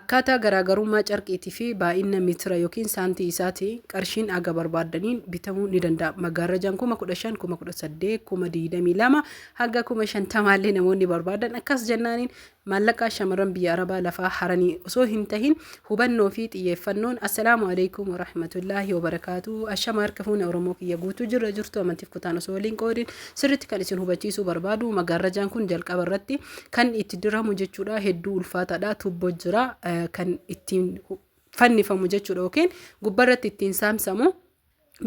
akkaataa garaagarummaa carqiitii fi baay'ina mitira yookiin saantii isaati qarshiin aga barbaadaniin bitamuu ni danda'a. Maggaarrajaan 15,000, 18,000, 22,000 haga 50,000 namoonni barbaadan akkas jennaaniin maallaqa shamarran biyya Arabaa lafaa haranii osoo hin tahin hubannoo fi xiyyeeffannoon. Assalaamu alaykum wa rahmatullahi wa barakaatu. Ashama harka fuuna Oromoo kiyya guutuu jirtu amantiif kutaan osoo waliin qoodin sirriitti kan isin hubachiisuu barbaadu. Maggaarrajaan kun jalqaba irratti kan itti diramu jechuudha. Hedduu ulfaataadha. Tubboo jira kan ittiin fannifamu jechuudha yookiin gubbarratti ittiin saamsamu.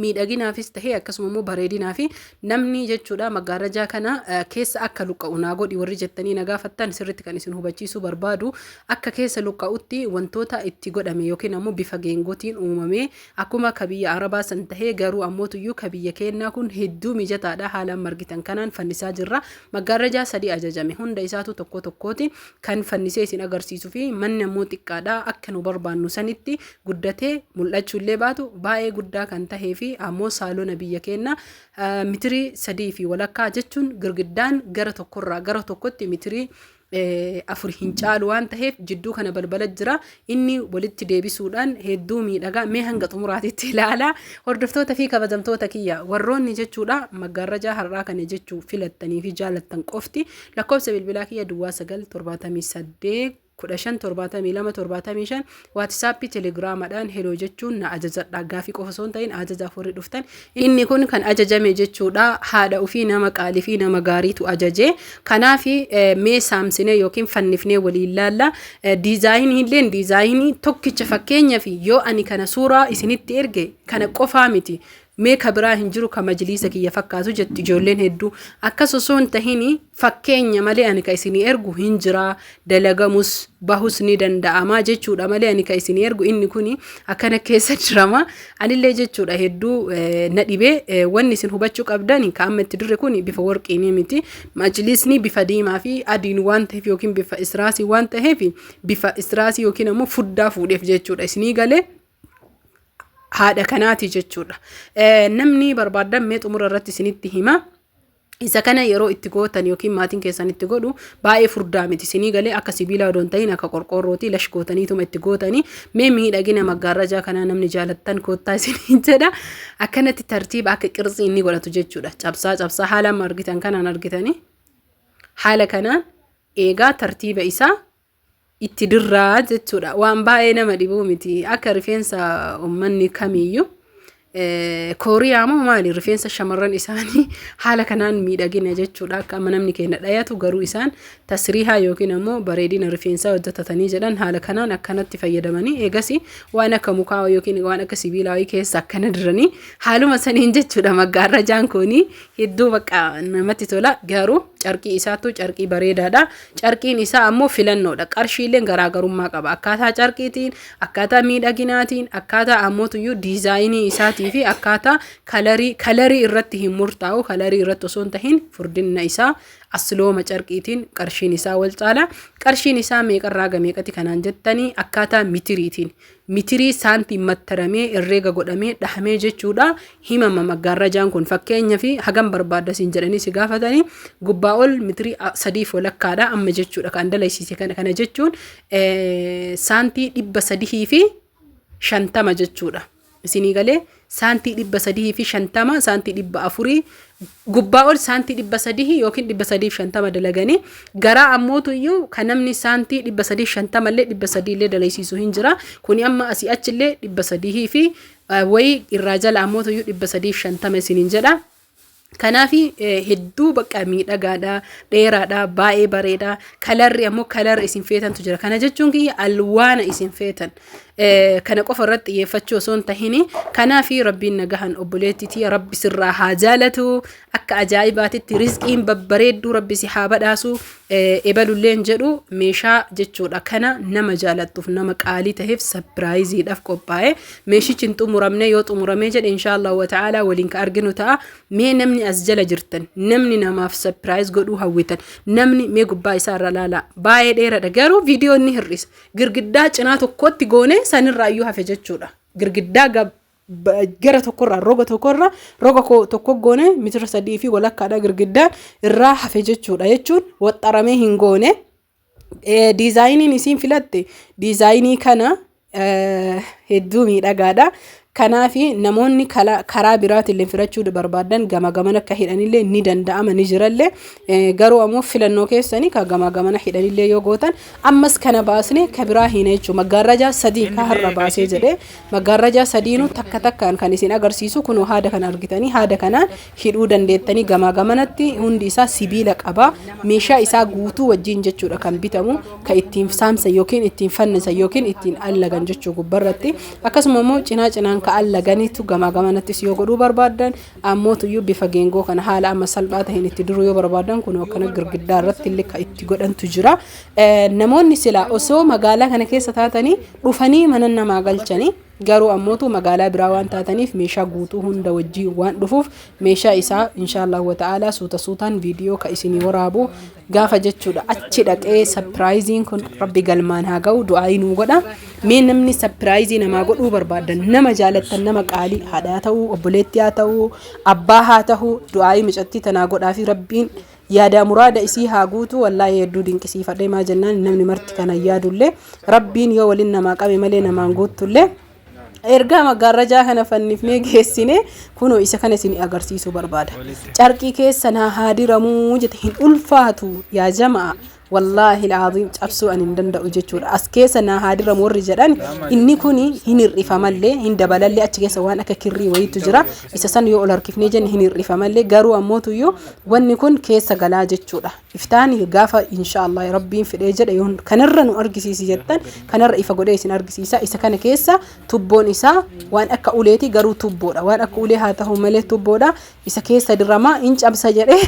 Miidhaginaafis tahee akkasuma immoo bareedinaa fi namni jechuudha maggaarrajaa kana keessa akka luqqa'u naa godhi warri jettanii na gaafattan sirriitti kan isin hubachiisuu barbaadu. Akka keessa luqqa'utti wantoota itti godhame yookiin ammoo bifa geengootiin uumame akkuma ka biyya Arabaa san tahee garuu ammootuyyuu ka biyya keenyaa kun hedduu mijataadha. Haalaan margitan kanaan fannisaa jirra. Maggaarrajaa 3 ajajame hunda isaatu tokko tokkooti kan fannisee isin agarsiisuu fi manni ammoo xiqqaadha akka nu barbaannu sanitti guddatee mul'achuullee baatu baay'ee guddaa kan tahee fi ammoo saalona biyya keenya mitirii 3 fi walakkaa jechuun girgiddaan gara tokkorraa gara tokkotti mitirii 4 hin caalu waan taheef jidduu kana balbala jira. Inni walitti deebisuudhaan hedduu miidhagaa. Mee hanga xumuraatitti ilaala hordoftoota fi kabajamtoota kiyya warroonni jechuudha maggaarrajaa har'aa kana jechuu filattanii fi jaalattan qofti lakkoofsa bilbilaa kiyya duwwaa 978 15,72,75 WhatsApp Telegraamadhaan heloo jechuun na ajajadha. Gaafii qofa osoo hin ta'in ajajaaf warri dhuftan. Inni kun kan ajajame jechuudha haadha ofii nama qaalii fi nama gaariitu ajaje. Kanaaf mee saamsine yookiin fannifnee waliin laalla. Diizaayinii illee diizaayinii tokkicha fakkeenyaaf yoo ani kana suuraa isinitti erge kana qofaa miti. Mee kabiraa hin jiru ka majliisa kiyya fakkaatu jetti ijoolleen hedduu akkas osoo hin tahini fakkeenya malee ani ka isinii ergu hin jira dalagamus bahus ni danda'ama jechuudha malee ani ka isinii ergu inni kuni akkana keessa jirama anillee jechuudha hedduu na dhibee wanni isin hubachuu qabdan ka amma itti dirre kuni bifa warqiinii miti majliisni bifa diimaa fi adiin waan ta'eef yookiin bifa istiraasii waan ta'eef bifa istiraasii yookiin ammoo fuddaa fuudheef jechuudha isinii galee haadha kanaati jechuudha. Namni barbaadan mee xumura irratti isinitti hima. Isa kana yeroo itti gootan yookiin maatiin keessan itti godhu baay'ee furdaa miti isinii galee akka sibiila odoon ta'in akka qorqoorrooti lash gootaniituma itti gootanii mee miidhagina maggaarrajaa kana namni jaalattan koottaa isinii jedha. Akkanatti tartiiba akka qirxii inni godhatu jechuudha. Cabsaa haalaan argitan kanaan argitanii haala kanaan eegaa tartiiba isaa itti dirraa jechuudha. Waan baay'ee nama dhibuu miti akka rifeensa ummanni kamiyyuu Kooriyaa moo maali rifeensa shamarran isaanii haala kanaan miidhagina jechuudha. Akka namni keenya dhayatu garuu isaan tasriihaa yookiin ammoo bareedina rifeensaa hojjetatanii jedhan haala kanaan akkanatti fayyadamanii eegasi waan akka mukaa yookiin waan akka sibiilaa keessa akkana diranii haaluma saniin jechuudha. Maggaarrajaan kuni hedduu bakka namatti tola garuu carqii isaatu carqii bareedaadha. Carqiin isaa ammoo filannoodha. Qarshiileen garaagarummaa qaba. Akkaataa carqiitiin, akkaataa miidhaginaatiin, akkaataa ammootuyyuu diizaayinii isaati fi akkaataa kalarii irratti hin murtaa'u. Kalarii irratti osoo hin tahin furdinna isaa aslooma carqiitiin qarshiin isaa wal caala. Qarshiin isaa meeqarraa ga meeqati kanaan jettanii akkaataa mitiriitiin. Mitirii saantiin mattaramee herreega godhamee dhahamee jechuudha. Himama maggaarrajaan kun fakkeenya fi hagam barbaadda siin jedhanii si gaafatanii gubbaa ol mitirii 3 walakkaadha amma jechuudha. Kan dalaysiise kana jechuun saantii 350 jechuudha. Isinii galee saantii 350 saantii 400 gubbaa ol saantii 300 yookiin 350 dalaganii garaa ammootuyyuu kan namni saantii 350 illee 300 illee dalaysiisuu hin jira. Kuni amma asii achillee 300 fi wayii irraa jala ammootuyyuu 350 isiniin jedha. Kanaafi hedduu bakka miidhagaadha dheeraadha baay'ee bareeda kalarri ammoo kalarri isin feetantu jira. Kana jechuun kiyya alwaana isin feetan kana qofa irratti xiyyeeffachuu osoo hin tahini. Kanaafi rabbiin nagahan obboleettiitii rabbi sirraa haa jaalatu akka ajaa'ibaatitti rizqiin babbareedduu rabbi si haa badhaasu ebalulleen jedhu meeshaa jechuudha. Kana nama jaalattuuf nama qaalii taheef sapiraayiziidhaaf qophaa'e meeshichi hin xumuramne yoo xumuramee jedhe inshaallah wa ta'ala waliin ka arginu ta'a. Mee namni as jala jirtan namni namaaf sapiraayiz godhuu hawwitan namni mee gubbaa isaa irra laala baay'ee dheeradha garuu viidiyoo inni hir'isa girgiddaa cinaa tokkotti goone sanirraa iyyuu hafe jechuudha. Girgiddaa gara tokkorraa roga tokko goone mitira 3 fi walakkaadha girgiddaa irraa hafe jechuudha. Jechuun waxxaramee hin goone diizaayiniin isiin filatte diizaayinii kana hedduu miidhagaadha. Kanaafi namoonni karaa biraatiin filachuu barbaadan gama gamana akka hidhanillee ni danda'ama ni jirallee garuu ammoo filannoo keessanii ka gama gamana hidhanillee yoo gootan ammas kana baasne ka biraa hina jechuudha. Maggaarrajaa sadii ka har'a baasee jedhee maggaarrajaa sadiinu takka takkaan kan isin agarsiisu kunoo haada kana argitanii haada kanaan hidhuu dandeettanii gama gamanatti hundi isaa sibiila qaba. Meeshaa isaa guutuu wajjin jechuudha kan bitamu ka ittiin saamsan yookiin ittiin fannisan yookiin ittiin allagan jechuu gubbarratti akkasuma immoo cinaa ka allaganitu gama gamanattis yoo godhuu barbaadan ammoo tuyyuu bifa geengoo kana haala amma salphaa ta'een itti duruu yoo barbaadan kun akkana girgiddaa irratti illee ka itti godhantu jira. Namoonni sila osoo magaalaa kana keessa taatanii dhufanii mana namaa galchanii garuu ammootu magaalaa biraa waan taataniif meeshaa guutuu hunda wajjin waan dhufuuf meeshaa isaa inshallah wa ta'ala suutaan viidiyoo ka isinii waraabu gaafa jechuudha. Achi dhaqee surprising kun rabbi galmaan haa ga'u du'aa inuu godha. Mee namni surprising namaa godhuu barbaadan nama jaalattan nama qaalii haadha ta'uu obboleetti haa ta'uu abbaa haa ta'uu du'aa micatti tanaa godhaa fi rabbiin yaada muraada isii haa guutu wallahi hedduu dinqisiifadhee maa jennaan namni marti kana yaadullee rabbiin yoo waliin namaa qabe malee namaan guuttullee erga maggaarrajaa kana fannifnee geessine kunoo isa kana isin agarsiisuu barbaada. Carqii keessa naa haadiramuu jette hin ulfaatu yaa jamaa wallahi alazim cabsuu an hin danda'u jechuudha. As keessa naa haadiramu warri jedhan inni kuni hin hir'ifamallee hin dabalallee achi keessa waan akka kirrii wayiitu jira. Isa san yoo ol harkifnee jenne hin hir'ifamallee garuu ammootu yoo wanni kun keessa galaa jechuudha. Iftaani gaafa inshallah rabbiin fedhee jedhe yoo kanarra nu argisiisi jettan kanarra ifa godhee isin argisiisa. Isa kana keessa tubboon isaa waan akka uleeti garuu tubboodha. Waan akka ulee haa ta'u malee tubboodha. Isa keessa dirama hin cabsa jedhee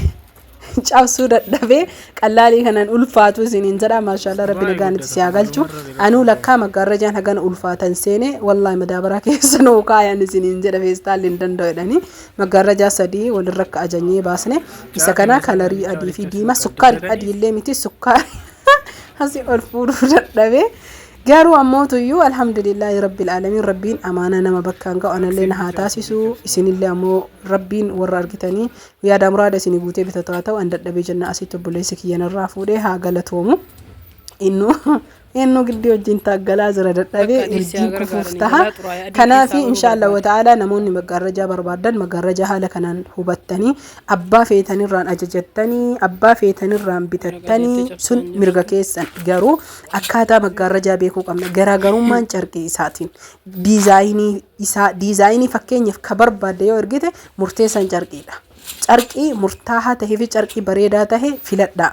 cabsuu dadhabee qallaalii kanaan ulfaatu isiniin jedha. Maashaallah rabbi nagaanitti si galchu. Anuu lakkaa maggaarrajaan hagana ulfaatan seene wallahi madaabaraa keessa noo kaayan isiniin jedha feestaalli hin danda'u jedhanii maggaarrajaa sadii walirra akka ajanyee baasne isa kana kalarii adii fi diimaa sukkaari adii illee miti sukkaari asii ol fuudhuu dadhabee garuu ammootu iyyuu alhamdulillahi rabbil alamin rabbiin amaana nama bakkaan ga'u anallee na haa taasisu isinillee ammoo rabbiin warra argitanii yaada muraada isinii guutee bitataa ta'u an dadhabee jenna asitti obboleessi kiyyanarraa fuudhee haa galatoomu innu giddi wajjin taaggalaa jira dadhabee irjiin kufuuf taha. Kanaafi inshallah wa ta'ala namoonni maggaarrajaa barbaadan maggaarrajaa haala kanaan hubattanii abbaa feetanirraan ajajattanii abbaa feetanirraan bitattanii sun mirga keessan garuu akkaataa maggaarrajaa beekuu qabna. Garaagarummaan carqii isaatiin diizaayinii fakkeenyaaf ka barbaadde yoo ergite murteessan carqiidha. Carqii murtaahaa tahee fi carqii bareedaa tahe filadhaa.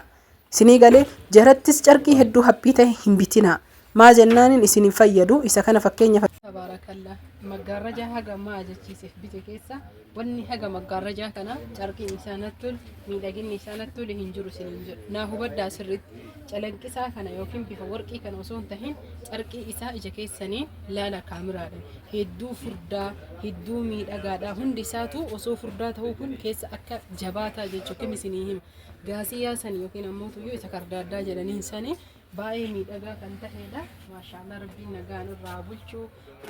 Sinii galee jarattis carqii hedduu haphii ta'e hin bitinaa. Maa jennaanin isinin fayyadu isa kana fakkeenya tabarakallah maggaarrajaa haga maa ajachiiseef bite keessa wanni haga maggaarrajaa kana carqiin isaanattul miidhaginni isaanattul hin jiru isinin jedhu. Naa hubaddaa sirriitti calanqisaa kana yookiin bifa warqii kana osoo hin tahin carqii isaa ija keessanii laala kaamiraadhaan hedduu furdaa hedduu miidhagaadhaa hundi isaatu osoo furdaa ta'uu kun keessa akka jabaataa jechuun isinii hima. Gaasii yaasan yookiin ammoo tuyyuu isa kardaaddaa jedhaniin sanii baay'ee miidhagaa kan ta'edha. Maashaallah rabbiin nagaan irraa bulchuu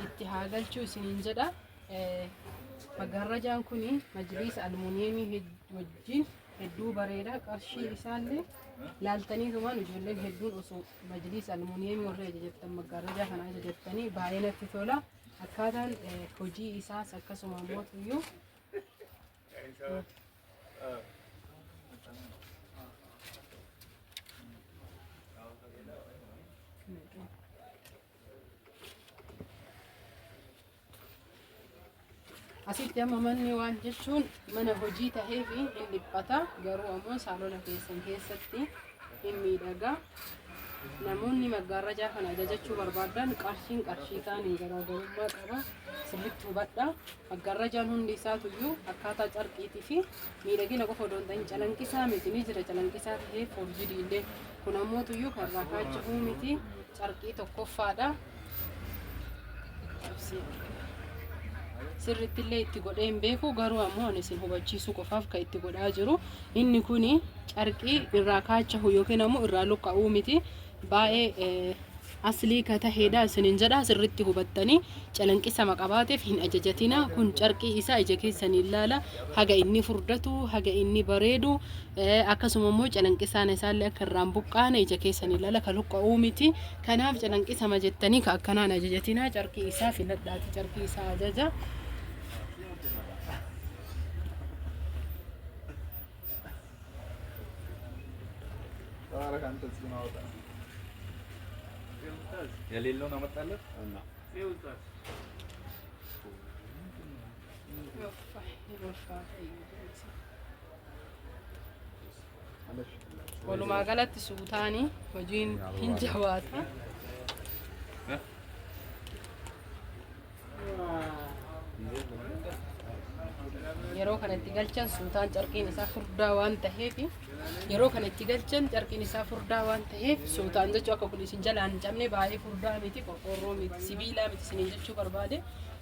itti haa galchuu isiniin jedha. Maggaarrajaan kuni majliisa almuuniyeemii wajjin hedduu bareeda. Qarshii isaallee laaltanii tumaan ijoolleen hedduun osoo majliisa almuuniyeemii warra ajajattan maggaarrajaa kana ajajattanii baay'ee natti tola. Akkaataan hojii isaas akkasuma ammoo tuyyuu asitti amma manni waan jechuun mana hojii tahee fi hin dhiphata garuu ammoo saalona keessatti hin miidhaga. Namoonni maggaarrajaa kana ajajachuu barbaadan qarshii isaanii garaagarummaa qaba sirriitti hubadha. Maggaarrajaan hundi isaatuyyuu akkaataa carqiitii fi miidhagina qofa odoo hin ta'in calanqisaa miti ni jira calanqisaa tahee forjidii illee kun ammoo tuyyuu kan raakaachuu miti carqii tokkoffaadha. Sirriitti illee itti godhee hin beeku garuu ammoo ani isin hubachiisuu qofaaf kan itti godhaa jiru. Inni kuni carqii irraa kaachahu yookiin ammoo irraa luqqa'uu miti baay'ee aslii ka taheedha isinin jedha sirritti hubattanii calanqisa maqabaateef hin ajajatina kun carqii isaa ija keessanii ilaala haga inni furdatu haga inni bareedu akkasuma immoo calanqisaan isaallee akka irraan buqqaane ija keessanii ilaala ka luqqa'uu miti kanaaf calanqisa majettanii ka akkanaan ajajatina carqii isaa filadhaati carqii isaa ajaja የሌለው ነው መጣለት እና walumaa galatti suutaanii hojiin hin jawaata yeroo kanatti galchan suutaan carqiin isaa furdaa waan ta'eef yeroo kanatti galchan carqiin isaa furdaa waan ta'eef suutaan jechuu akka kun isin jalaan hin cabne baay'ee furdaa miti qorqorroo miti sibiilaa miti isin jechuu barbaade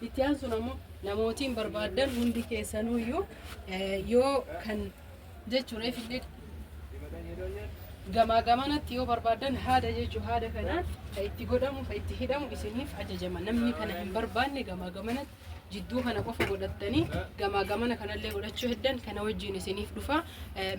itti aansuun ammoo namootiin barbaadan hundi keessanuyyuu yoo kan jechuu reefillee gamaa gamanatti yoo barbaadan haada jechuu haada kanaan ka itti godhamu ka itti hidhamu isiniif ajajama namni kana hin barbaanne gamaa gamanatti jidduu kana qofa godhattanii gamaa gamana kanallee godhachuu heddan kana wajjin isiniif dhufa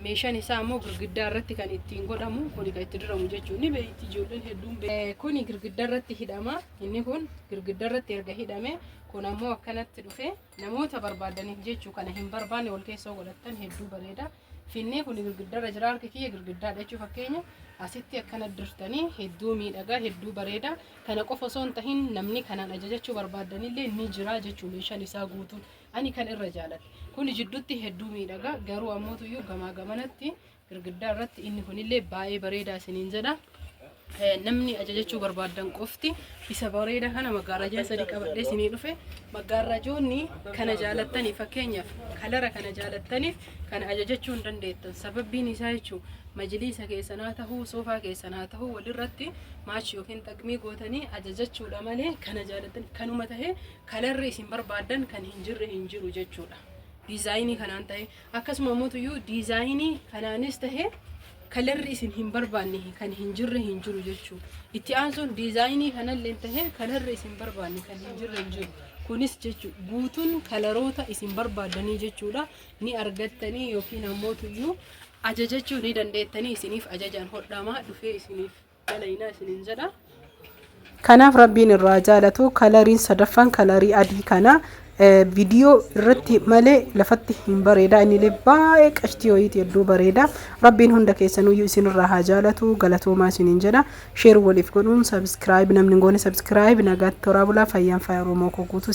meeshaan isaa ammoo girgiddaa irratti kan ittiin godhamu kuni kan itti diramu jechuun ni beeyti ijoolleen hedduun kuni girgiddaa irratti hidhama inni kun girgiddaa irratti erga hidhame kun ammoo akkanatti dhufe namoota barbaadaniif jechuu kana hin barbaanne wal keessa godhattan hedduu bareeda finnee kun girgiddaa irra jira harka kiyya girgiddaa dhachuu fakkeenya asitti akkana dirtanii hedduu miidhagaa hedduu bareeda kana qofa osoo hin tahin namni kanaan ajajachuu barbaadanillee ni jira jechuu meeshaan isaa guutuun ani kan irra jaaladhe kun jidduutti hedduu miidhagaa garuu ammootuyyuu gamaa gamanatti girgiddaa irratti inni kunillee baay'ee bareedaa isiniin jedha namni ajajachuu barbaadan qofti isa bareeda kana maggaarajaa sadii qabadhee isinii dhufe maggaarajoonni kana jaalattanii fakkeenyaaf kalara kana jaalattaniif kana ajajachuu hin dandeettan sababbiin isaa jechuu majliisa keessanaa tahuu soofaa keessanaa tahuu walirratti maachi yookiin xaqmii gootanii ajajachuudha malee kana jaalattanii kanuma tahee kalarri isin barbaadan kan hin jirre hin jiru jechuudha diizaayinii kanaan tahee akkasuma mootuyyuu diizaayinii kanaanis tahee kalarri isin hin barbaanne kan hin jirre hin jiru jechuudha itti aansuun diizaayinii kanallee tahee kalarri isin barbaanne kan hin jirre hin jiru kunis jechuudha guutuun kalaroota isin barbaadanii jechuudha ni argattanii yookiin ammootuyyuu ajajachuu ni dandeettanii isiniif ajajaan hodhamaa dhufee isiniif galayna isiniin jedha kanaaf rabbiin irraa jaalatu kalariin sadaffaan kalarii adii kana video irratti malee lafatti hin bareeda inni baay'ee qashtii ho'iiti hedduu bareeda rabbiin hunda keessanuyyuu isin irraa haa jaalatu galatoomaa isiniin jedha sheer waliif godhuun subscribe namni goone subscribe nagaatti toraa bulaa fayyaan faayyaa oromoo guutuu